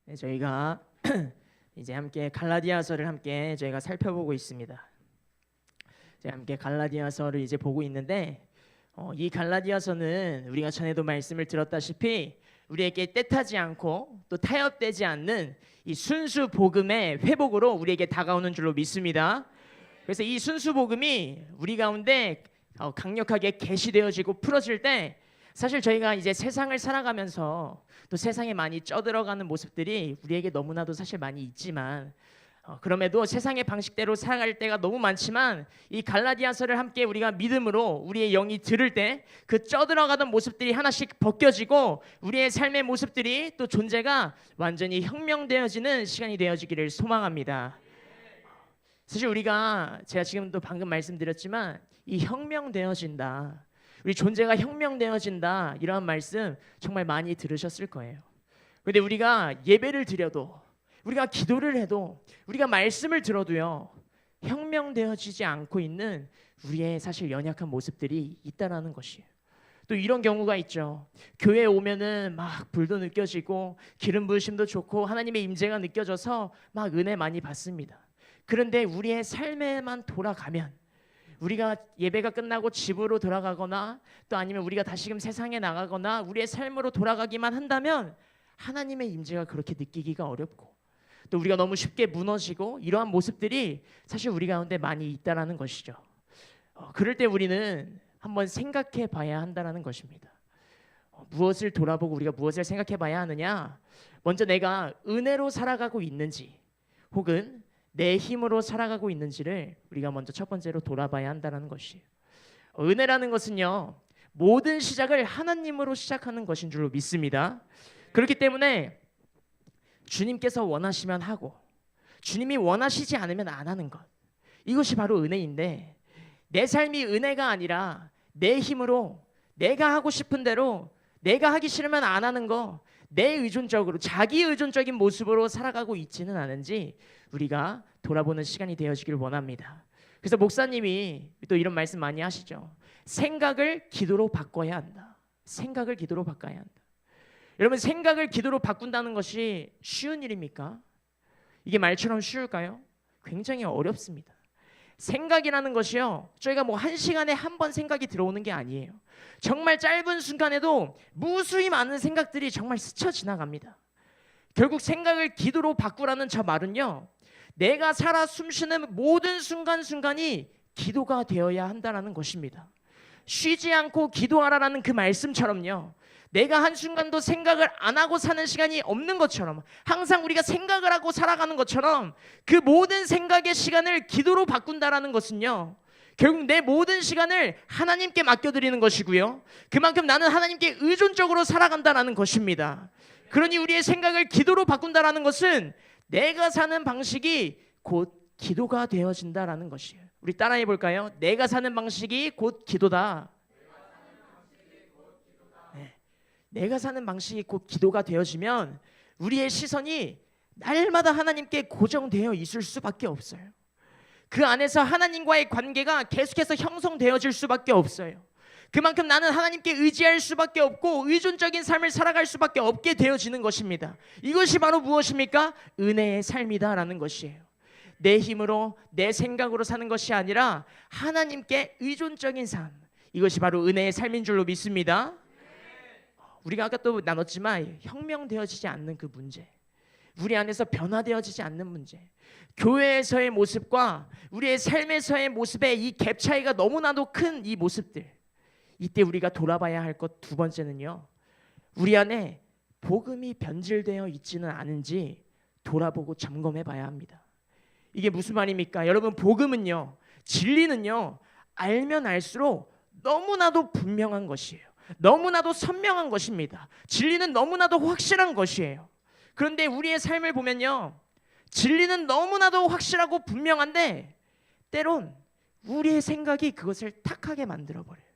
네, 저희가 이제 함께 갈라디아서를 함께 저희가 살펴보고 있습니다. 이제 함께 갈라디아서를 이제 보고 있는데 이 갈라디아서는 우리가 전에도 말씀을 들었다시피 우리에게 때타지 않고 또 타협되지 않는 이 순수 복음의 회복으로 우리에게 다가오는 줄로 믿습니다. 그래서 이 순수 복음이 우리 가운데 강력하게 계시되어지고 풀어질 때 사실 저희가 이제 세상을 살아가면서 또 세상에 많이 쩌들어가는 모습들이 우리에게 너무나도 사실 많이 있지만 그럼에도 세상의 방식대로 살아갈 때가 너무 많지만 이 갈라디아서를 함께 우리가 믿음으로 우리의 영이 들을 때 그 쩌들어가던 모습들이 하나씩 벗겨지고 우리의 삶의 모습들이 또 존재가 완전히 혁명되어지는 시간이 되어지기를 소망합니다. 사실 우리가 제가 지금도 방금 말씀드렸지만 이 혁명되어진다, 우리 존재가 혁명되어진다, 이러한 말씀 정말 많이 들으셨을 거예요. 그런데 우리가 예배를 드려도, 우리가 기도를 해도, 우리가 말씀을 들어도요, 혁명되어지지 않고 있는 우리의 사실 연약한 모습들이 있다라는 것이에요. 또 이런 경우가 있죠. 교회에 오면은 막 불도 느껴지고 기름 부으심도 좋고 하나님의 임재가 느껴져서 막 은혜 많이 받습니다. 그런데 우리의 삶에만 돌아가면, 우리가 예배가 끝나고 집으로 돌아가거나 또 아니면 우리가 다시금 세상에 나가거나 우리의 삶으로 돌아가기만 한다면 하나님의 임재가 그렇게 느끼기가 어렵고 또 우리가 너무 쉽게 무너지고 이러한 모습들이 사실 우리 가운데 많이 있다라는 것이죠. 그럴 때 우리는 한번 생각해 봐야 한다라는 것입니다. 무엇을 돌아보고 우리가 무엇을 생각해 봐야 하느냐? 먼저 내가 은혜로 살아가고 있는지 혹은 내 힘으로 살아가고 있는지를 우리가 먼저 첫 번째로 돌아봐야 한다는 것이에요. 은혜라는 것은요, 모든 시작을 하나님으로 시작하는 것인 줄로 믿습니다. 그렇기 때문에 주님께서 원하시면 하고 주님이 원하시지 않으면 안 하는 것, 이것이 바로 은혜인데 내 삶이 은혜가 아니라 내 힘으로 내가 하고 싶은 대로, 내가 하기 싫으면 안 하는 거, 내 의존적으로 자기 의존적인 모습으로 살아가고 있지는 않은지 우리가 돌아보는 시간이 되어지길 원합니다. 그래서 목사님이 또 이런 말씀 많이 하시죠. 생각을 기도로 바꿔야 한다. 생각을 기도로 바꿔야 한다. 여러분, 생각을 기도로 바꾼다는 것이 쉬운 일입니까? 이게 말처럼 쉬울까요? 굉장히 어렵습니다. 생각이라는 것이요, 저희가 뭐 1시간에 한 번 생각이 들어오는 게 아니에요. 정말 짧은 순간에도 무수히 많은 생각들이 정말 스쳐 지나갑니다. 결국 생각을 기도로 바꾸라는 저 말은요, 내가 살아 숨쉬는 모든 순간순간이 기도가 되어야 한다는 것입니다. 쉬지 않고 기도하라라는 그 말씀처럼요, 내가 한순간도 생각을 안 하고 사는 시간이 없는 것처럼, 항상 우리가 생각을 하고 살아가는 것처럼 그 모든 생각의 시간을 기도로 바꾼다라는 것은요, 결국 내 모든 시간을 하나님께 맡겨드리는 것이고요, 그만큼 나는 하나님께 의존적으로 살아간다라는 것입니다. 그러니 우리의 생각을 기도로 바꾼다라는 것은 내가 사는 방식이 곧 기도가 되어진다라는 것이에요. 우리 따라해 볼까요? 내가 사는 방식이 곧 기도다. 내가 사는 방식이 곧 기도가 되어지면 우리의 시선이 날마다 하나님께 고정되어 있을 수밖에 없어요. 그 안에서 하나님과의 관계가 계속해서 형성되어질 수밖에 없어요. 그만큼 나는 하나님께 의지할 수밖에 없고 의존적인 삶을 살아갈 수밖에 없게 되어지는 것입니다. 이것이 바로 무엇입니까? 은혜의 삶이다라는 것이에요. 내 힘으로 내 생각으로 사는 것이 아니라 하나님께 의존적인 삶, 이것이 바로 은혜의 삶인 줄로 믿습니다. 우리가 아까 또 나눴지만 혁명되어지지 않는 그 문제, 우리 안에서 변화되어지지 않는 문제, 교회에서의 모습과 우리의 삶에서의 모습의 이 갭 차이가 너무나도 큰 이 모습들, 이때 우리가 돌아봐야 할 것 두 번째는요, 우리 안에 복음이 변질되어 있지는 않은지 돌아보고 점검해 봐야 합니다. 이게 무슨 말입니까? 여러분, 복음은요, 진리는요, 알면 알수록 너무나도 분명한 것이에요. 너무나도 선명한 것입니다. 진리는 너무나도 확실한 것이에요. 그런데 우리의 삶을 보면요, 진리는 너무나도 확실하고 분명한데 때론 우리의 생각이 그것을 탁하게 만들어버려요.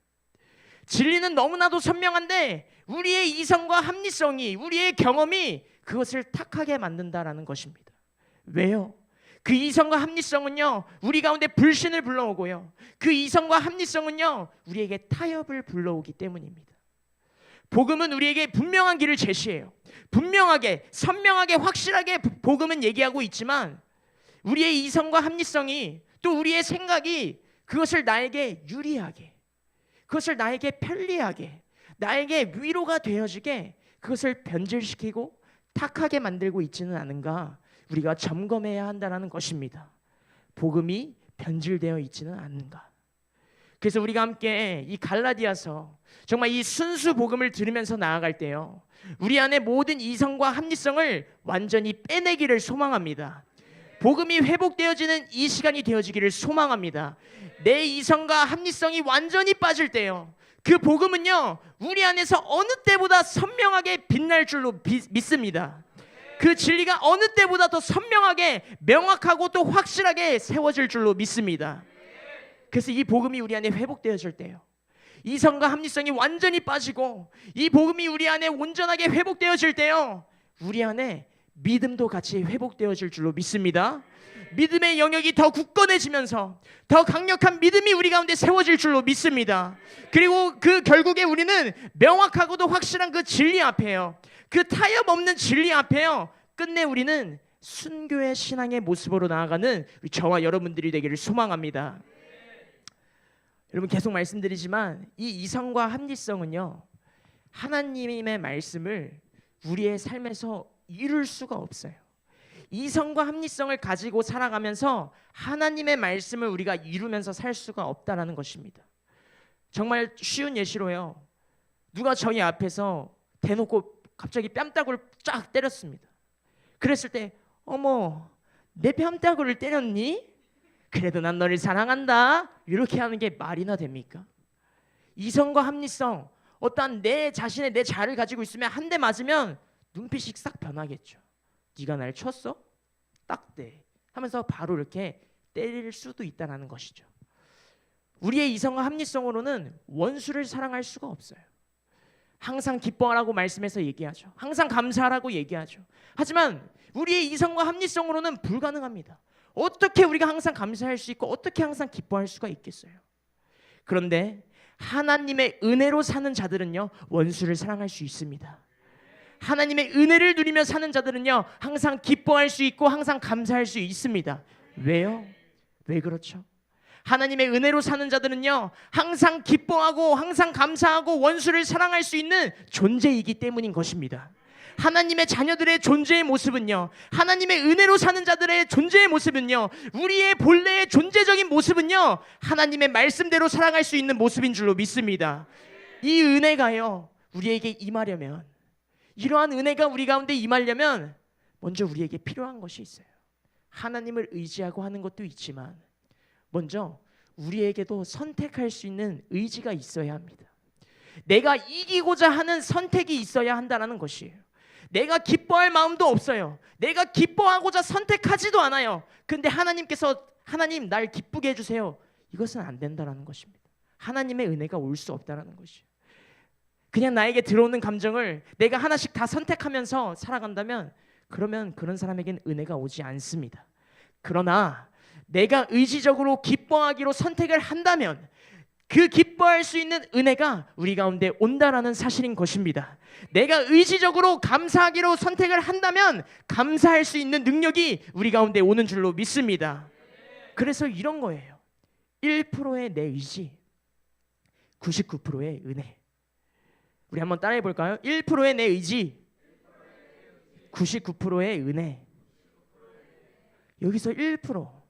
진리는 너무나도 선명한데 우리의 이성과 합리성이, 우리의 경험이 그것을 탁하게 만든다라는 것입니다. 왜요? 그 이성과 합리성은요, 우리 가운데 불신을 불러오고요, 그 이성과 합리성은요, 우리에게 타협을 불러오기 때문입니다. 복음은 우리에게 분명한 길을 제시해요. 분명하게, 선명하게, 확실하게 복음은 얘기하고 있지만 우리의 이성과 합리성이, 또 우리의 생각이 그것을 나에게 유리하게, 그것을 나에게 편리하게, 나에게 위로가 되어지게 그것을 변질시키고 탁하게 만들고 있지는 않은가, 우리가 점검해야 한다는 것입니다. 복음이 변질되어 있지는 않는가. 그래서 우리가 함께 이 갈라디아서, 정말 이 순수 복음을 들으면서 나아갈 때요, 우리 안에 모든 이성과 합리성을 완전히 빼내기를 소망합니다. 복음이 회복되어지는 이 시간이 되어지기를 소망합니다. 내 이성과 합리성이 완전히 빠질 때요, 그 복음은요 우리 안에서 어느 때보다 선명하게 빛날 줄로 믿습니다. 그 진리가 어느 때보다 더 선명하게, 명확하고 또 확실하게 세워질 줄로 믿습니다. 그래서 이 복음이 우리 안에 회복되어질 때요, 이성과 합리성이 완전히 빠지고 이 복음이 우리 안에 온전하게 회복되어질 때요, 우리 안에 믿음도 같이 회복되어질 줄로 믿습니다. 믿음의 영역이 더 굳건해지면서 더 강력한 믿음이 우리 가운데 세워질 줄로 믿습니다. 그리고 그 결국에 우리는 명확하고도 확실한 그 진리 앞에요, 그 타협 없는 진리 앞에요, 끝내 우리는 순교의 신앙의 모습으로 나아가는 저와 여러분들이 되기를 소망합니다. 여러분, 계속 말씀드리지만 이 이성과 합리성은요, 하나님의 말씀을 우리의 삶에서 이룰 수가 없어요. 이성과 합리성을 가지고 살아가면서 하나님의 말씀을 우리가 이루면서 살 수가 없다라는 것입니다. 정말 쉬운 예시로요, 누가 저희 앞에서 대놓고 갑자기 뺨따구를 쫙 때렸습니다. 그랬을 때, 어머, 내 뺨따구를 때렸니? 그래도 난 너를 사랑한다, 이렇게 하는 게 말이나 됩니까? 이성과 합리성, 어떠한 내 자신의 내 자를 가지고 있으면 한 대 맞으면 눈빛이 싹 변하겠죠. 네가 날 쳤어? 딱대 하면서 바로 이렇게 때릴 수도 있다는 것이죠. 우리의 이성과 합리성으로는 원수를 사랑할 수가 없어요. 항상 기뻐하라고 말씀해서 얘기하죠. 항상 감사하라고 얘기하죠. 하지만 우리의 이성과 합리성으로는 불가능합니다. 어떻게 우리가 항상 감사할 수 있고 어떻게 항상 기뻐할 수가 있겠어요? 그런데 하나님의 은혜로 사는 자들은요, 원수를 사랑할 수 있습니다. 하나님의 은혜를 누리며 사는 자들은요, 항상 기뻐할 수 있고 항상 감사할 수 있습니다. 왜요? 왜 그렇죠? 하나님의 은혜로 사는 자들은요, 항상 기뻐하고 항상 감사하고 원수를 사랑할 수 있는 존재이기 때문인 것입니다. 하나님의 자녀들의 존재의 모습은요, 하나님의 은혜로 사는 자들의 존재의 모습은요, 우리의 본래의 존재적인 모습은요, 하나님의 말씀대로 살아갈 수 있는 모습인 줄로 믿습니다. 이 은혜가요, 우리에게 임하려면, 이러한 은혜가 우리 가운데 임하려면 먼저 우리에게 필요한 것이 있어요. 하나님을 의지하고 하는 것도 있지만 먼저 우리에게도 선택할 수 있는 의지가 있어야 합니다. 내가 이기고자 하는 선택이 있어야 한다는 것이에요. 내가 기뻐할 마음도 없어요. 내가 기뻐하고자 선택하지도 않아요. 근데 하나님께서, 하나님 날 기쁘게 해주세요, 이것은 안 된다는 것입니다. 하나님의 은혜가 올 수 없다는 것이에요. 그냥 나에게 들어오는 감정을 내가 하나씩 다 선택하면서 살아간다면, 그러면 그런 사람에겐 은혜가 오지 않습니다. 그러나 내가 의지적으로 기뻐하기로 선택을 한다면 그 기뻐할 수 있는 은혜가 우리 가운데 온다라는 사실인 것입니다. 내가 의지적으로 감사하기로 선택을 한다면 감사할 수 있는 능력이 우리 가운데 오는 줄로 믿습니다. 그래서 이런 거예요. 1%의 내 의지, 99%의 은혜. 우리 한번 따라해 볼까요? 1%의 내 의지, 99%의 은혜. 여기서 1%,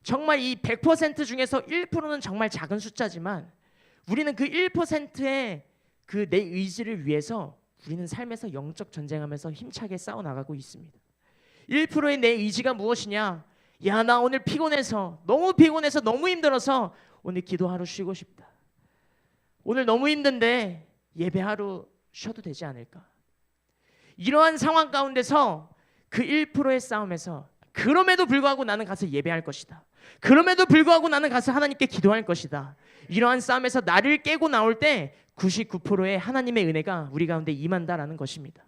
정말 이 100% 중에서 1%는 정말 작은 숫자지만 우리는 그 1%의 그 내 의지를 위해서 우리는 삶에서 영적 전쟁하면서 힘차게 싸워나가고 있습니다. 1%의 내 의지가 무엇이냐? 야, 나 오늘 피곤해서, 너무 피곤해서, 너무 힘들어서 오늘 기도하러 쉬고 싶다. 오늘 너무 힘든데 예배하러 쉬어도 되지 않을까? 이러한 상황 가운데서 그 1%의 싸움에서, 그럼에도 불구하고 나는 가서 예배할 것이다, 그럼에도 불구하고 나는 가서 하나님께 기도할 것이다, 이러한 싸움에서 나를 깨고 나올 때 99%의 하나님의 은혜가 우리 가운데 임한다라는 것입니다.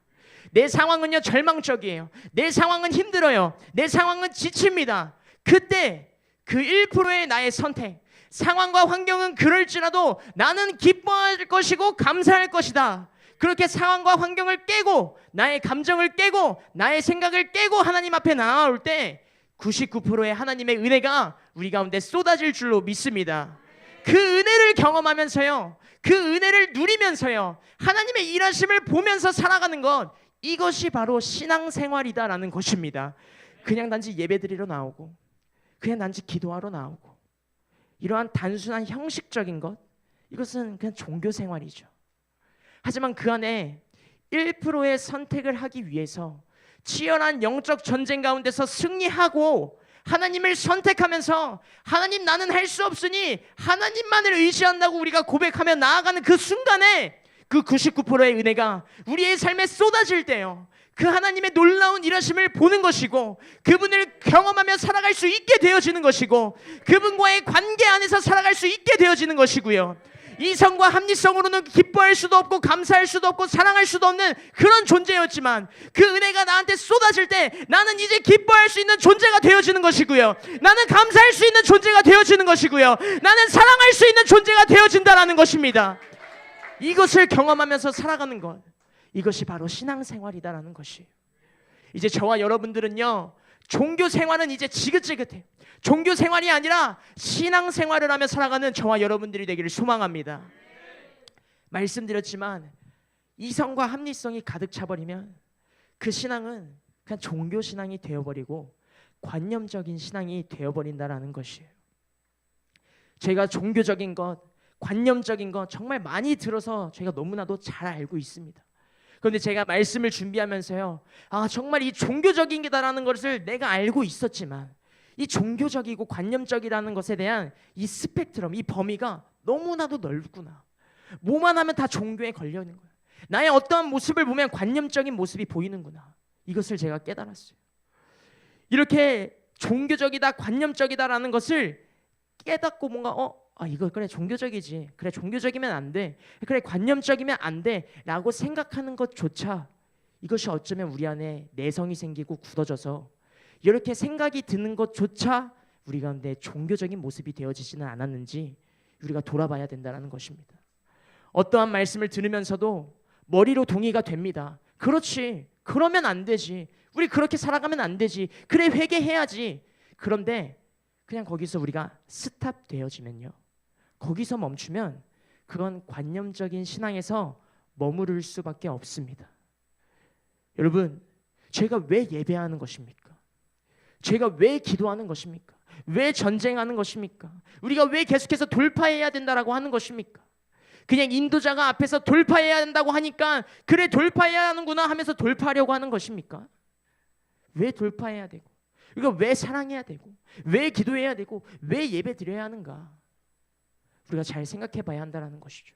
내 상황은요, 절망적이에요. 내 상황은 힘들어요. 내 상황은 지칩니다. 그때 그 1%의 나의 선택, 상황과 환경은 그럴지라도 나는 기뻐할 것이고 감사할 것이다, 그렇게 상황과 환경을 깨고 나의 감정을 깨고 나의 생각을 깨고 하나님 앞에 나아올 때 99%의 하나님의 은혜가 우리 가운데 쏟아질 줄로 믿습니다. 그 은혜를 경험하면서요, 그 은혜를 누리면서요, 하나님의 일하심을 보면서 살아가는 것, 이것이 바로 신앙생활이다라는 것입니다. 그냥 단지 예배드리러 나오고 그냥 단지 기도하러 나오고 이러한 단순한 형식적인 것, 이것은 그냥 종교생활이죠. 하지만 그 안에 1%의 선택을 하기 위해서 치열한 영적 전쟁 가운데서 승리하고 하나님을 선택하면서 하나님 나는 할 수 없으니 하나님만을 의지한다고 우리가 고백하며 나아가는 그 순간에 그 99%의 은혜가 우리의 삶에 쏟아질 때요, 그 하나님의 놀라운 일하심을 보는 것이고 그분을 경험하며 살아갈 수 있게 되어지는 것이고 그분과의 관계 안에서 살아갈 수 있게 되어지는 것이고요, 이성과 합리성으로는 기뻐할 수도 없고 감사할 수도 없고 사랑할 수도 없는 그런 존재였지만 그 은혜가 나한테 쏟아질 때 나는 이제 기뻐할 수 있는 존재가 되어지는 것이고요, 나는 감사할 수 있는 존재가 되어지는 것이고요, 나는 사랑할 수 있는 존재가 되어진다라는 것입니다. 이것을 경험하면서 살아가는 것, 이것이 바로 신앙생활이다라는 것이에요. 이제 저와 여러분들은요, 종교생활은 이제 지긋지긋해요. 종교생활이 아니라 신앙생활을 하며 살아가는 저와 여러분들이 되기를 소망합니다. 말씀드렸지만 이성과 합리성이 가득 차버리면 그 신앙은 그냥 종교신앙이 되어버리고 관념적인 신앙이 되어버린다라는 것이에요. 제가 종교적인 것, 관념적인 것 정말 많이 들어서 제가 너무나도 잘 알고 있습니다. 그런데 제가 말씀을 준비하면서요, 정말 이 종교적인 게다라는 것을 내가 알고 있었지만 이 종교적이고 관념적이라는 것에 대한 이 스펙트럼, 이 범위가 너무나도 넓구나. 뭐만 하면 다 종교에 걸려 있는 거야. 나의 어떠한 모습을 보면 관념적인 모습이 보이는구나. 이것을 제가 깨달았어요. 이렇게 종교적이다, 관념적이다라는 것을 깨닫고 뭔가 이거 그래 종교적이지, 그래 종교적이면 안 돼, 그래 관념적이면 안 돼 라고 생각하는 것조차 이것이 어쩌면 우리 안에 내성이 생기고 굳어져서 이렇게 생각이 드는 것조차 우리 가운데 종교적인 모습이 되어지지는 않았는지 우리가 돌아봐야 된다는 것입니다. 어떠한 말씀을 들으면서도 머리로 동의가 됩니다. 그렇지, 그러면 안 되지, 우리 그렇게 살아가면 안 되지, 그래 회개해야지. 그런데 그냥 거기서 우리가 스탑되어지면요, 거기서 멈추면 그건 관념적인 신앙에서 머무를 수밖에 없습니다. 여러분, 제가 왜 예배하는 것입니까? 제가 왜 기도하는 것입니까? 왜 전쟁하는 것입니까? 우리가 왜 계속해서 돌파해야 된다라고 하는 것입니까? 그냥 인도자가 앞에서 돌파해야 된다고 하니까 그래 돌파해야 하는구나 하면서 돌파하려고 하는 것입니까? 왜 돌파해야 되고, 우리가 왜 사랑해야 되고, 왜 기도해야 되고, 왜 예배 드려야 하는가? 우리가 잘 생각해 봐야 한다는 것이죠.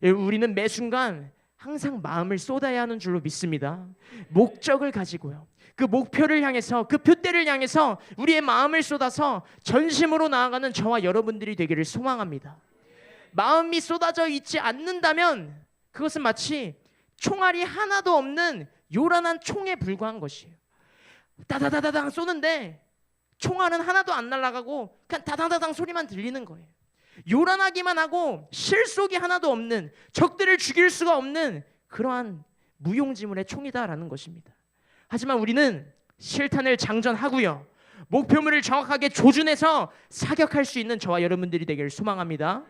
우리는 매 순간 항상 마음을 쏟아야 하는 줄로 믿습니다. 목적을 가지고요, 그 목표를 향해서, 그 표대를 향해서 우리의 마음을 쏟아서 전심으로 나아가는 저와 여러분들이 되기를 소망합니다. 마음이 쏟아져 있지 않는다면 그것은 마치 총알이 하나도 없는 요란한 총에 불과한 것이에요. 다다다다당 쏘는데 총알은 하나도 안 날아가고 그냥 다당다당 소리만 들리는 거예요. 요란하기만 하고 실속이 하나도 없는, 적들을 죽일 수가 없는 그러한 무용지물의 총이다라는 것입니다. 하지만 우리는 실탄을 장전하고요, 목표물을 정확하게 조준해서 사격할 수 있는 저와 여러분들이 되기를 소망합니다.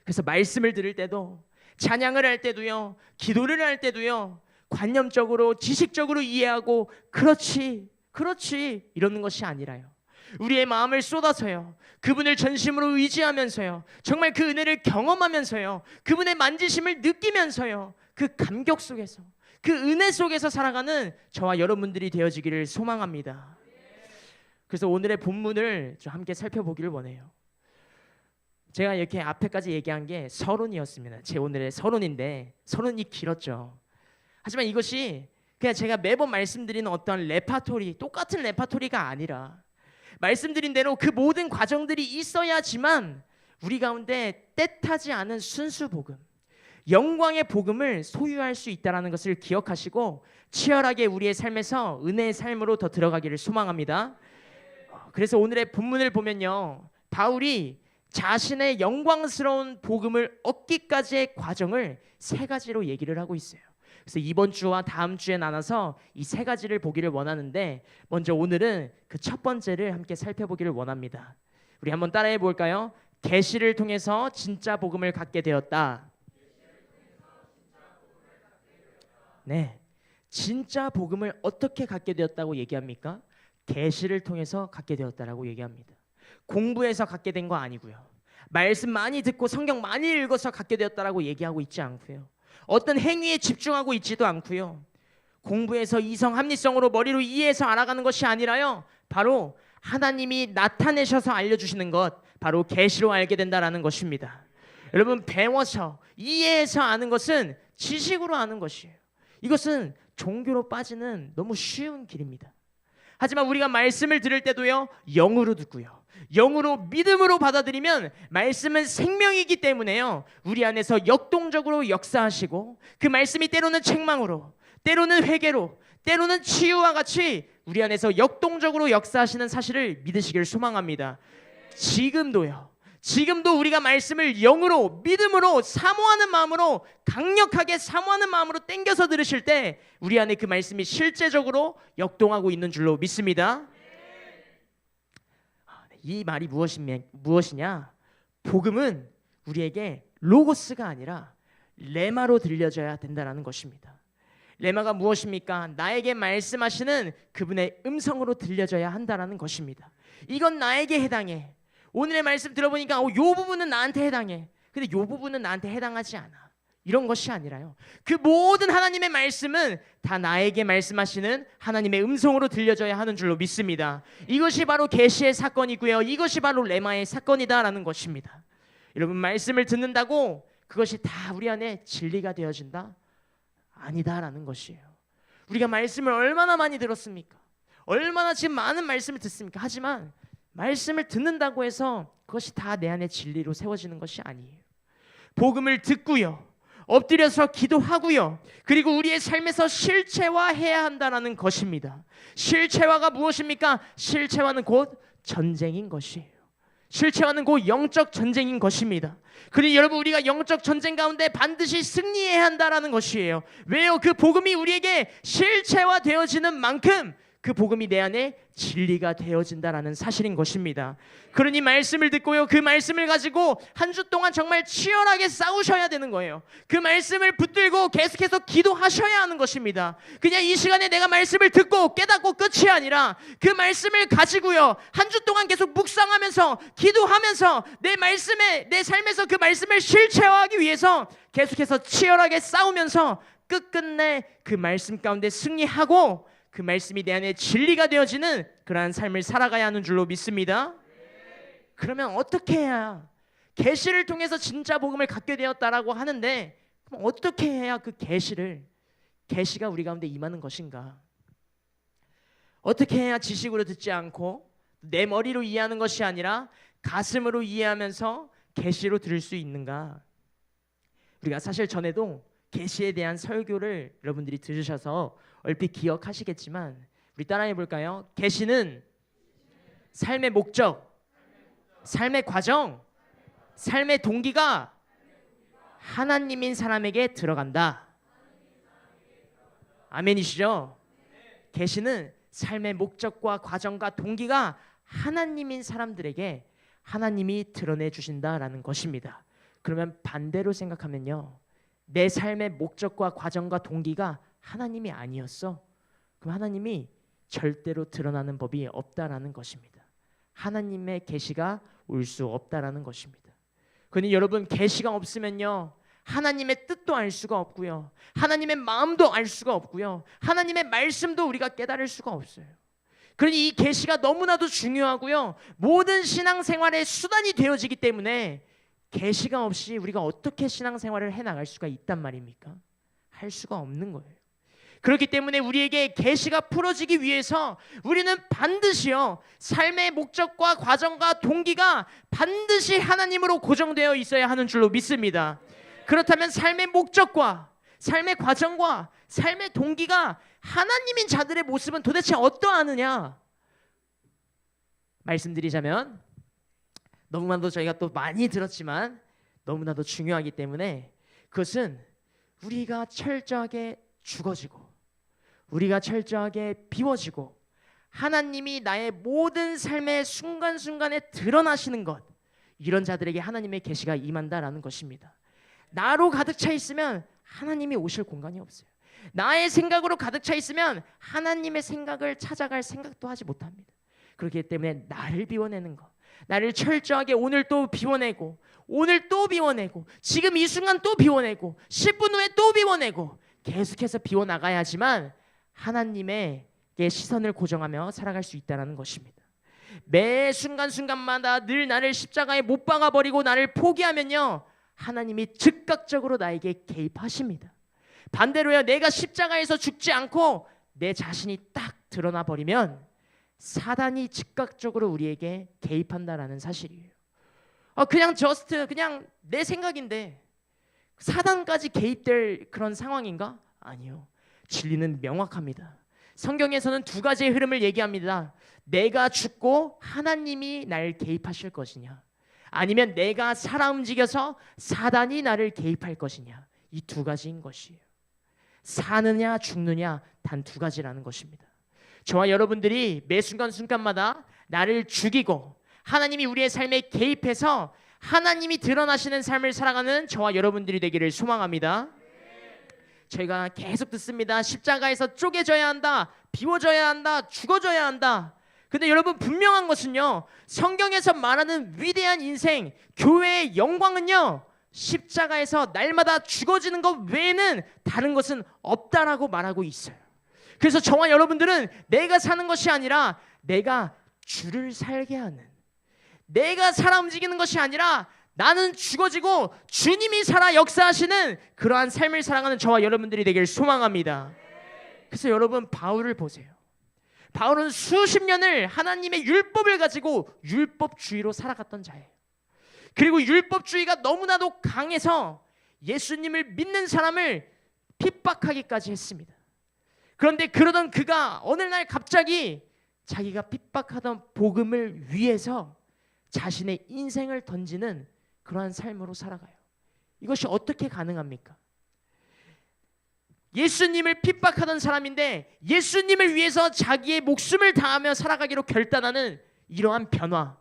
그래서 말씀을 들을 때도, 찬양을 할 때도요, 기도를 할 때도요, 관념적으로 지식적으로 이해하고 그렇지 이러는 것이 아니라요, 우리의 마음을 쏟아서요, 그분을 전심으로 의지하면서요, 정말 그 은혜를 경험하면서요, 그분의 만지심을 느끼면서요, 그 감격 속에서, 그 은혜 속에서 살아가는 저와 여러분들이 되어지기를 소망합니다. 그래서 오늘의 본문을 좀 함께 살펴보기를 원해요. 제가 이렇게 앞에까지 얘기한 게 서론이었습니다. 제 오늘의 서론인데 서론이 길었죠. 하지만 이것이 그냥 제가 매번 말씀드리는 어떤 레파토리, 똑같은 레파토리가 아니라 말씀드린 대로 그 모든 과정들이 있어야지만 우리 가운데 때타지 않은 순수 복음, 영광의 복음을 소유할 수 있다는 것을 기억하시고 치열하게 우리의 삶에서 은혜의 삶으로 더 들어가기를 소망합니다. 그래서 오늘의 본문을 보면요, 바울이 자신의 영광스러운 복음을 얻기까지의 과정을 세 가지로 얘기를 하고 있어요. 그래서 이번 주와 다음 주에 나눠서 이 세 가지를 보기를 원하는데, 먼저 오늘은 그 첫 번째를 함께 살펴보기를 원합니다. 우리 한번 따라해 볼까요? 계시를 통해서 진짜 복음을 갖게 되었다. 네, 진짜 복음을 어떻게 갖게 되었다고 얘기합니까? 계시를 통해서 갖게 되었다라고 얘기합니다. 공부해서 갖게 된 거 아니고요. 말씀 많이 듣고 성경 많이 읽어서 갖게 되었다라고 얘기하고 있지 않고요. 어떤 행위에 집중하고 있지도 않고요. 공부해서 이성 합리성으로 머리로 이해해서 알아가는 것이 아니라요, 바로 하나님이 나타내셔서 알려주시는 것, 바로 계시로 알게 된다라는 것입니다. 여러분, 배워서 이해해서 아는 것은 지식으로 아는 것이에요. 이것은 종교로 빠지는 너무 쉬운 길입니다. 하지만 우리가 말씀을 들을 때도요, 영으로 듣고요, 영으로 믿음으로 받아들이면 말씀은 생명이기 때문에요, 우리 안에서 역동적으로 역사하시고 그 말씀이 때로는 책망으로, 때로는 회개로, 때로는 치유와 같이 우리 안에서 역동적으로 역사하시는 사실을 믿으시길 소망합니다. 지금도 우리가 말씀을 영으로, 믿음으로, 사모하는 마음으로, 강력하게 사모하는 마음으로 땡겨서 들으실 때 우리 안에 그 말씀이 실제적으로 역동하고 있는 줄로 믿습니다. 이 말이 무엇이냐? 복음은 우리에게 로고스가 아니라 레마로 들려져야 된다는 것입니다. 레마가 무엇입니까? 나에게 말씀하시는 그분의 음성으로 들려져야 한다는 것입니다. 이건 나에게 해당해. 오늘의 말씀 들어보니까 이 부분은 나한테 해당해. 근데 이 부분은 나한테 해당하지 않아. 이런 것이 아니라요, 그 모든 하나님의 말씀은 다 나에게 말씀하시는 하나님의 음성으로 들려져야 하는 줄로 믿습니다. 이것이 바로 계시의 사건이고요, 이것이 바로 레마의 사건이다라는 것입니다. 여러분, 말씀을 듣는다고 그것이 다 우리 안에 진리가 되어진다? 아니다라는 것이에요. 우리가 말씀을 얼마나 많이 들었습니까? 얼마나 지금 많은 말씀을 듣습니까? 하지만 말씀을 듣는다고 해서 그것이 다 내 안에 진리로 세워지는 것이 아니에요. 복음을 듣고요, 엎드려서 기도하고요, 그리고 우리의 삶에서 실체화해야 한다는 것입니다. 실체화가 무엇입니까? 실체화는 곧 전쟁인 것이에요. 실체화는 곧 영적 전쟁인 것입니다. 그리고 여러분, 우리가 영적 전쟁 가운데 반드시 승리해야 한다는 것이에요. 왜요? 그 복음이 우리에게 실체화되어지는 만큼 그 복음이 내 안에 진리가 되어진다라는 사실인 것입니다. 그러니 말씀을 듣고요, 그 말씀을 가지고 한 주 동안 정말 치열하게 싸우셔야 되는 거예요. 그 말씀을 붙들고 계속해서 기도하셔야 하는 것입니다. 그냥 이 시간에 내가 말씀을 듣고 깨닫고 끝이 아니라 그 말씀을 가지고요, 한 주 동안 계속 묵상하면서 기도하면서 내 삶에서 그 말씀을 실체화하기 위해서 계속해서 치열하게 싸우면서 끝끝내 그 말씀 가운데 승리하고 그 말씀이 내 안에 진리가 되어지는 그러한 삶을 살아가야 하는 줄로 믿습니다. 그러면 어떻게 해야, 계시를 통해서 진짜 복음을 갖게 되었다라고 하는데, 그럼 어떻게 해야 그 계시가 우리 가운데 임하는 것인가? 어떻게 해야 지식으로 듣지 않고 내 머리로 이해하는 것이 아니라 가슴으로 이해하면서 계시로 들을 수 있는가? 우리가 사실 전에도 계시에 대한 설교를 여러분들이 들으셔서 얼핏 기억하시겠지만, 우리 따라해 볼까요? 계시는 삶의 목적, 삶의 과정, 삶의 동기가 하나님인 사람에게 들어간다. 아멘이시죠? 계시는 삶의 목적과 과정과 동기가 하나님인 사람들에게 하나님이 드러내 주신다라는 것입니다. 그러면 반대로 생각하면요, 내 삶의 목적과 과정과 동기가 하나님이 아니었어? 그럼 하나님이 절대로 드러나는 법이 없다라는 것입니다. 하나님의 계시가 올 수 없다라는 것입니다. 그러니 여러분, 계시가 없으면요, 하나님의 뜻도 알 수가 없고요, 하나님의 마음도 알 수가 없고요, 하나님의 말씀도 우리가 깨달을 수가 없어요. 그러니 이 계시가 너무나도 중요하고요, 모든 신앙생활의 수단이 되어지기 때문에 계시가 없이 우리가 어떻게 신앙생활을 해나갈 수가 있단 말입니까? 할 수가 없는 거예요. 그렇기 때문에 우리에게 계시가 풀어지기 위해서 우리는 반드시요, 삶의 목적과 과정과 동기가 반드시 하나님으로 고정되어 있어야 하는 줄로 믿습니다. 그렇다면 삶의 목적과 삶의 과정과 삶의 동기가 하나님인 자들의 모습은 도대체 어떠하느냐? 말씀드리자면, 너무나도 저희가 또 많이 들었지만 너무나도 중요하기 때문에 그것은 우리가 철저하게 죽어지고 우리가 철저하게 비워지고 하나님이 나의 모든 삶의 순간순간에 드러나시는 것, 이런 자들에게 하나님의 계시가 임한다라는 것입니다. 나로 가득 차 있으면 하나님이 오실 공간이 없어요. 나의 생각으로 가득 차 있으면 하나님의 생각을 찾아갈 생각도 하지 못합니다. 그렇기 때문에 나를 비워내는 것, 나를 철저하게 오늘 또 비워내고 오늘 또 비워내고 지금 이 순간 또 비워내고 10분 후에 또 비워내고 계속해서 비워나가야지만 하나님의 시선을 고정하며 살아갈 수 있다는 것입니다. 매 순간순간마다 늘 나를 십자가에 못 박아버리고 나를 포기하면요, 하나님이 즉각적으로 나에게 개입하십니다. 반대로요, 내가 십자가에서 죽지 않고 내 자신이 딱 드러나 버리면 사단이 즉각적으로 우리에게 개입한다라는 사실이에요. 그냥 그냥 내 생각인데 사단까지 개입될 그런 상황인가? 아니요. 진리는 명확합니다. 성경에서는 두 가지의 흐름을 얘기합니다. 내가 죽고 하나님이 날 개입하실 것이냐, 아니면 내가 살아 움직여서 사단이 나를 개입할 것이냐, 이 두 가지인 것이에요. 사느냐 죽느냐 단 두 가지라는 것입니다. 저와 여러분들이 매 순간순간마다 나를 죽이고 하나님이 우리의 삶에 개입해서 하나님이 드러나시는 삶을 살아가는 저와 여러분들이 되기를 소망합니다. 저희가 계속 듣습니다. 십자가에서 쪼개져야 한다, 비워져야 한다, 죽어져야 한다. 근데 여러분, 분명한 것은요, 성경에서 말하는 위대한 인생, 교회의 영광은요, 십자가에서 날마다 죽어지는 것 외에는 다른 것은 없다라고 말하고 있어요. 그래서 저와 여러분들은 내가 사는 것이 아니라 내가 주를 살게 하는, 내가 살아 움직이는 것이 아니라 나는 죽어지고 주님이 살아 역사하시는 그러한 삶을 살아가는 저와 여러분들이 되길 소망합니다. 그래서 여러분, 바울을 보세요. 바울은 수십 년을 하나님의 율법을 가지고 율법주의로 살아갔던 자예요. 그리고 율법주의가 너무나도 강해서 예수님을 믿는 사람을 핍박하기까지 했습니다. 그런데 그러던 그가 어느 날 갑자기 자기가 핍박하던 복음을 위해서 자신의 인생을 던지는 그러한 삶으로 살아가요. 이것이 어떻게 가능합니까? 예수님을 핍박하던 사람인데 예수님을 위해서 자기의 목숨을 다하며 살아가기로 결단하는 이러한 변화,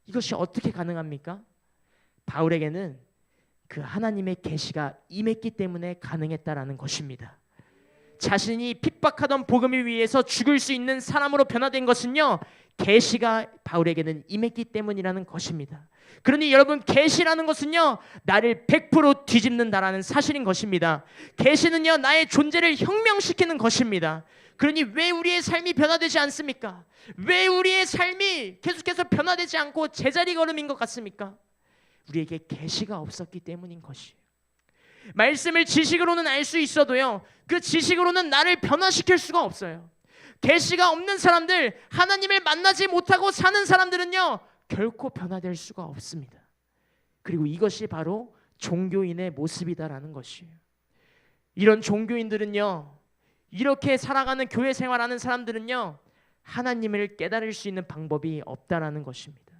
이것이 어떻게 가능합니까? 바울에게는 그 하나님의 계시가 임했기 때문에 가능했다라는 것입니다. 자신이 핍박하던 복음을 위해서 죽을 수 있는 사람으로 변화된 것은요, 계시가 바울에게는 임했기 때문이라는 것입니다. 그러니 여러분, 계시라는 것은요, 나를 100% 뒤집는다라는 사실인 것입니다. 계시는요, 나의 존재를 혁명시키는 것입니다. 그러니 왜 우리의 삶이 변화되지 않습니까? 왜 우리의 삶이 계속해서 변화되지 않고 제자리 걸음인 것 같습니까? 우리에게 계시가 없었기 때문인 것이에요. 말씀을 지식으로는 알 수 있어도요, 그 지식으로는 나를 변화시킬 수가 없어요. 계시가 없는 사람들, 하나님을 만나지 못하고 사는 사람들은요, 결코 변화될 수가 없습니다. 그리고 이것이 바로 종교인의 모습이다라는 것이에요. 이런 종교인들은요, 이렇게 살아가는 교회 생활하는 사람들은요, 하나님을 깨달을 수 있는 방법이 없다라는 것입니다.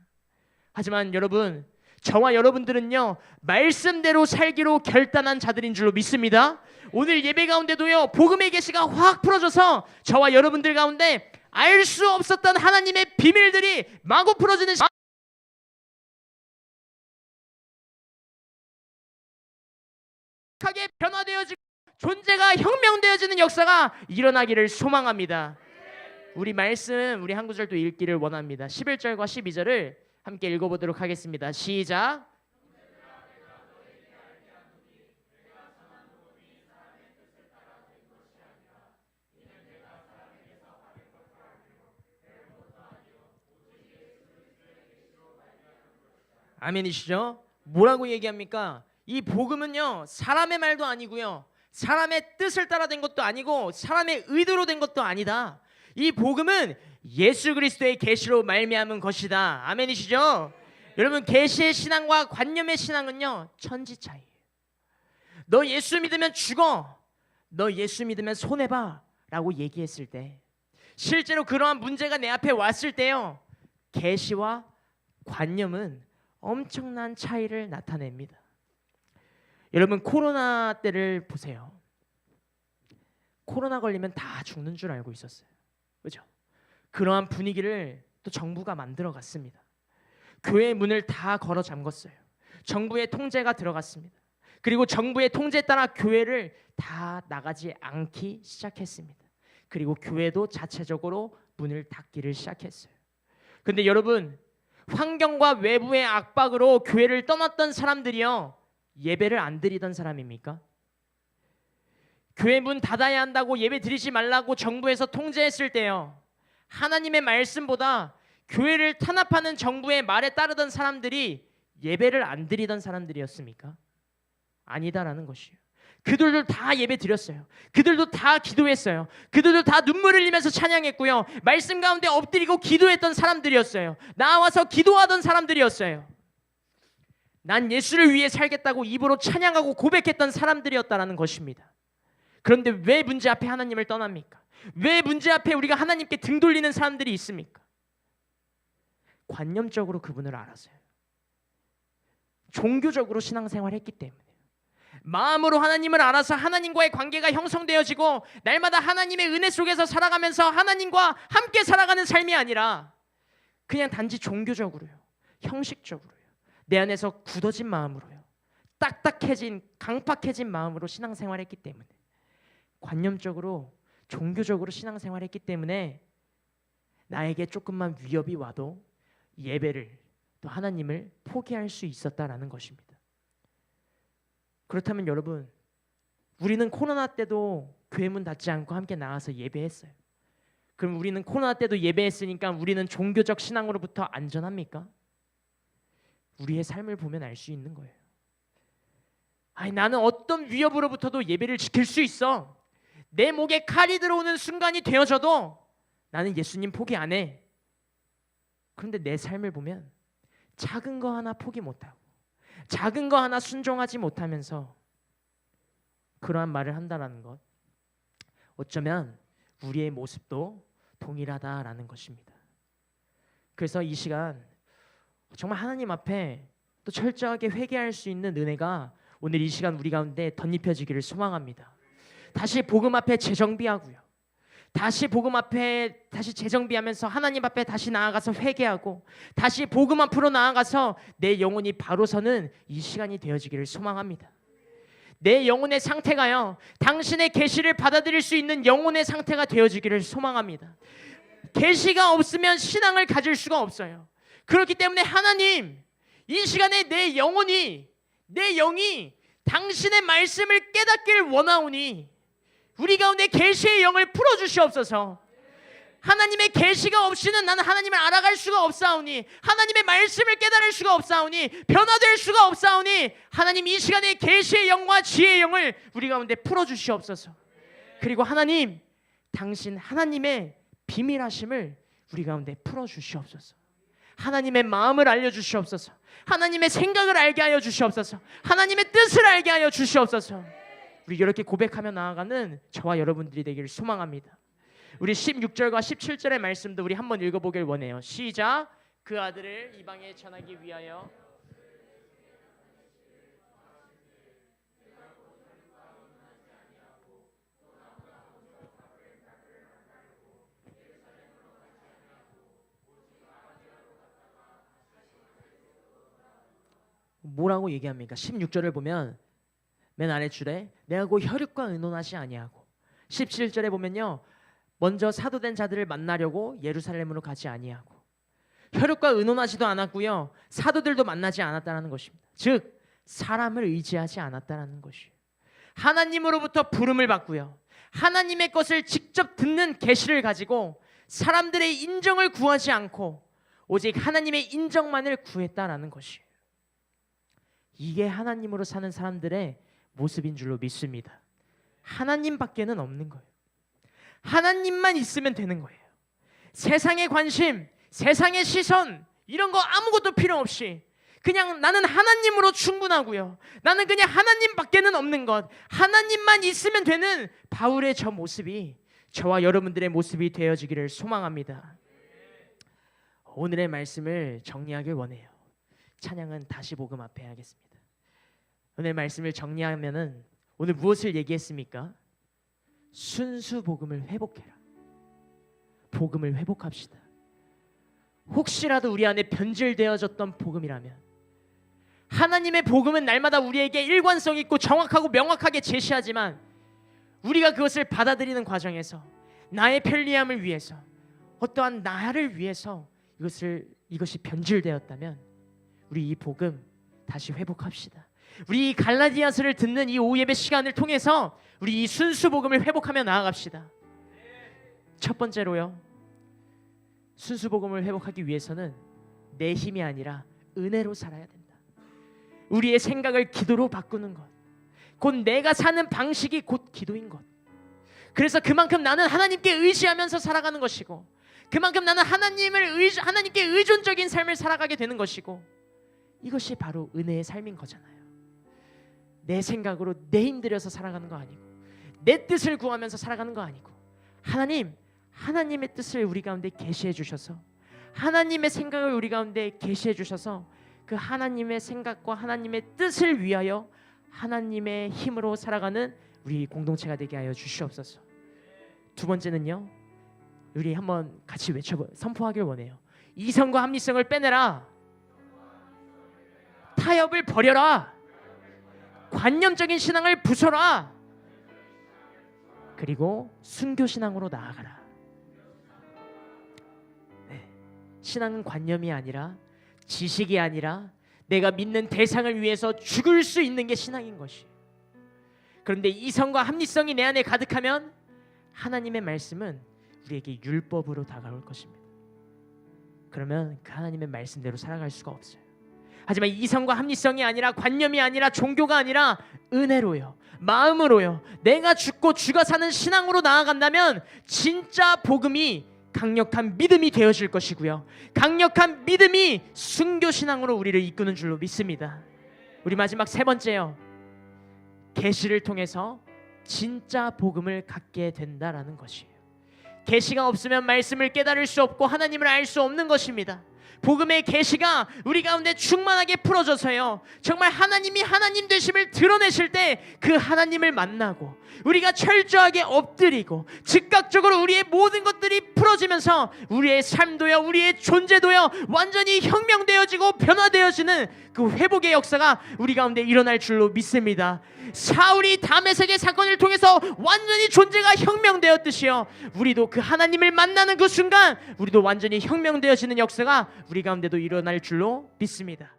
하지만 여러분, 저와 여러분들은요, 말씀대로 살기로 결단한 자들인 줄로 믿습니다. 오늘 예배 가운데도요, 복음의 계시가 확 풀어져서 저와 여러분들 가운데 알 수 없었던 하나님의 비밀들이 마구 풀어지는 하게 변화되어지고 존재가 혁명되어지는 역사가 일어나기를 소망합니다. 우리 말씀, 우리 한 구절 또 읽기를 원합니다. 11절과 12절을 함께 읽어보도록 하겠습니다. 시작. 아멘이시죠? 뭐라고 얘기합니까? 이 복음은요, 사람의 말도 아니고요, 사람의 뜻을 따라 된 것도 아니고 사람의 의도로 된 것도 아니다. 이 복음은 예수 그리스도의 계시로 말미암은 것이다. 아멘이시죠? 여러분, 계시의 신앙과 관념의 신앙은요, 천지 차이예요. 너 예수 믿으면 죽어, 너 예수 믿으면 손해봐 라고 얘기했을 때, 실제로 그러한 문제가 내 앞에 왔을 때요, 계시와 관념은 엄청난 차이를 나타냅니다. 여러분 코로나 때를 보세요. 코로나 걸리면 다 죽는 줄 알고 있었어요. 그죠? 그러한 분위기를 또 정부가 만들어 갔습니다. 교회 문을 다 걸어 잠궜어요. 정부의 통제가 들어갔습니다. 그리고 정부의 통제에 따라 교회를 다 나가지 않기 시작했습니다. 그리고 교회도 자체적으로 문을 닫기를 시작했어요. 근데 여러분, 환경과 외부의 압박으로 교회를 떠났던 사람들이요, 예배를 안 드리던 사람입니까? 교회 문 닫아야 한다고 예배 드리지 말라고 정부에서 통제했을 때요, 하나님의 말씀보다 교회를 탄압하는 정부의 말에 따르던 사람들이 예배를 안 드리던 사람들이었습니까? 아니다라는 것이에요. 그들도 다 예배 드렸어요. 그들도 다 기도했어요. 그들도 다 눈물을 흘리면서 찬양했고요, 말씀 가운데 엎드리고 기도했던 사람들이었어요. 나와서 기도하던 사람들이었어요. 난 예수를 위해 살겠다고 입으로 찬양하고 고백했던 사람들이었다라는 것입니다. 그런데 왜 문제 앞에 하나님을 떠납니까? 왜 문제 앞에 우리가 하나님께 등 돌리는 사람들이 있습니까? 관념적으로 그분을 알아서요. 종교적으로 신앙생활을 했기 때문에, 마음으로 하나님을 알아서 하나님과의 관계가 형성되어지고 날마다 하나님의 은혜 속에서 살아가면서 하나님과 함께 살아가는 삶이 아니라 그냥 단지 종교적으로요, 형식적으로요, 내 안에서 굳어진 마음으로요, 딱딱해진 강팍해진 마음으로 신앙생활했기 때문에, 관념적으로 종교적으로 신앙생활했기 때문에 나에게 조금만 위협이 와도 예배를, 또 하나님을 포기할 수 있었다라는 것입니다. 그렇다면 여러분, 우리는 코로나 때도 교회 문 닫지 않고 함께 나와서 예배했어요. 그럼 우리는 코로나 때도 예배했으니까 우리는 종교적 신앙으로부터 안전합니까? 우리의 삶을 보면 알 수 있는 거예요. 아니, 나는 어떤 위협으로부터도 예배를 지킬 수 있어. 내 목에 칼이 들어오는 순간이 되어져도 나는 예수님 포기 안 해. 그런데 내 삶을 보면 작은 거 하나 포기 못하고 작은 거 하나 순종하지 못하면서 그러한 말을 한다는 것, 어쩌면 우리의 모습도 동일하다라는 것입니다. 그래서 이 시간 정말 하나님 앞에 또 철저하게 회개할 수 있는 은혜가 오늘 이 시간 우리 가운데 덧입혀지기를 소망합니다. 다시 복음 앞에 재정비하고요, 다시 복음 앞에 다시 재정비하면서 하나님 앞에 다시 나아가서 회개하고 다시 복음 앞으로 나아가서 내 영혼이 바로 서는 이 시간이 되어지기를 소망합니다. 내 영혼의 상태가요, 당신의 계시를 받아들일 수 있는 영혼의 상태가 되어지기를 소망합니다. 계시가 없으면 신앙을 가질 수가 없어요. 그렇기 때문에 하나님, 이 시간에 내 영혼이, 내 영이 당신의 말씀을 깨닫기를 원하오니 우리 가운데 계시의 영을 풀어주시옵소서. 하나님의 계시가 없이는 나는 하나님을 알아갈 수가 없사오니, 하나님의 말씀을 깨달을 수가 없사오니, 변화될 수가 없사오니, 하나님 이 시간에 계시의 영과 지혜의 영을 우리 가운데 풀어주시옵소서. 그리고 하나님, 당신 하나님의 비밀하심을 우리 가운데 풀어주시옵소서. 하나님의 마음을 알려주시옵소서. 하나님의 생각을 알게 하여 주시옵소서. 하나님의 뜻을 알게 하여 주시옵소서. 우리 이렇게 고백하며 나아가는 저와 여러분들이 되기를 소망합니다. 우리 16절과 17절의 말씀도 우리 한번 읽어보길 원해요. 시작. 그 아들을 이방에 전하기 위하여 뭐라고 얘기합니까? 16절을 보면 맨 아래 줄에 내가 곧 혈육과 의논하지 아니하고, 17절에 보면요, 먼저 사도된 자들을 만나려고 예루살렘으로 가지 아니하고, 혈육과 의논하지도 않았고요, 사도들도 만나지 않았다는 것입니다. 즉 사람을 의지하지 않았다는 것이에요. 하나님으로부터 부름을 받고요, 하나님의 것을 직접 듣는 계시를 가지고 사람들의 인정을 구하지 않고 오직 하나님의 인정만을 구했다라는 것이에요. 이게 하나님으로 사는 사람들의 모습인 줄로 믿습니다. 하나님밖에는 없는 거예요. 하나님만 있으면 되는 거예요. 세상의 관심, 세상의 시선 이런 거 아무것도 필요 없이 그냥 나는 하나님으로 충분하고요, 나는 그냥 하나님밖에는 없는 것, 하나님만 있으면 되는 바울의 저 모습이 저와 여러분들의 모습이 되어지기를 소망합니다. 오늘의 말씀을 정리하길 원해요. 찬양은 다시 복음 앞에 하겠습니다. 오늘 말씀을 정리하면은 오늘 무엇을 얘기했습니까? 순수 복음을 회복해라. 복음을 회복합시다. 혹시라도 우리 안에 변질되어졌던 복음이라면, 하나님의 복음은 날마다 우리에게 일관성 있고 정확하고 명확하게 제시하지만 우리가 그것을 받아들이는 과정에서 나의 편리함을 위해서, 어떠한 나를 위해서 이것이 변질되었다면 우리 이 복음 다시 회복합시다. 우리 이 갈라디아서를 듣는 이 오후 예배 시간을 통해서 우리 이 순수 복음을 회복하며 나아갑시다. 첫 번째로요, 순수 복음을 회복하기 위해서는 내 힘이 아니라 은혜로 살아야 된다. 우리의 생각을 기도로 바꾸는 것, 곧 내가 사는 방식이 곧 기도인 것. 그래서 그만큼 나는 하나님께 의지하면서 살아가는 것이고, 그만큼 나는 하나님께 의존적인 삶을 살아가게 되는 것이고, 이것이 바로 은혜의 삶인 거잖아요. 내 생각으로 내 힘 들여서 살아가는 거 아니고, 내 뜻을 구하면서 살아가는 거 아니고, 하나님의 뜻을 우리 가운데 계시해 주셔서, 하나님의 생각을 우리 가운데 계시해 주셔서 그 하나님의 생각과 하나님의 뜻을 위하여 하나님의 힘으로 살아가는 우리 공동체가 되게 하여 주시옵소서. 두 번째는요, 우리 한번 같이 선포하길 원해요. 이성과 합리성을 빼내라. 타협을 버려라. 관념적인 신앙을 부숴라. 그리고 순교 신앙으로 나아가라. 네. 신앙은 관념이 아니라, 지식이 아니라 내가 믿는 대상을 위해서 죽을 수 있는 게 신앙인 것이. 그런데 이성과 합리성이 내 안에 가득하면 하나님의 말씀은 우리에게 율법으로 다가올 것입니다. 그러면 그 하나님의 말씀대로 살아갈 수가 없어요. 하지만 이성과 합리성이 아니라, 관념이 아니라, 종교가 아니라 은혜로요, 마음으로요, 내가 죽고 주가 사는 신앙으로 나아간다면 진짜 복음이 강력한 믿음이 되어질 것이고요, 강력한 믿음이 순교 신앙으로 우리를 이끄는 줄로 믿습니다. 우리 마지막 세 번째요, 계시를 통해서 진짜 복음을 갖게 된다라는 것이에요. 계시가 없으면 말씀을 깨달을 수 없고 하나님을 알 수 없는 것입니다. 복음의 계시가 우리 가운데 충만하게 풀어져서요, 정말 하나님이 하나님 되심을 드러내실 때 그 하나님을 만나고 우리가 철저하게 엎드리고 즉각적으로 우리의 모든 것들이 풀어지면서 우리의 삶도요, 우리의 존재도요 완전히 혁명되어지고 변화되어지는 그 회복의 역사가 우리 가운데 일어날 줄로 믿습니다. 사울이 다메섹의 사건을 통해서 완전히 존재가 혁명되었듯이요, 우리도 그 하나님을 만나는 그 순간 우리도 완전히 혁명되어지는 역사가 우리 가운데도 일어날 줄로 믿습니다.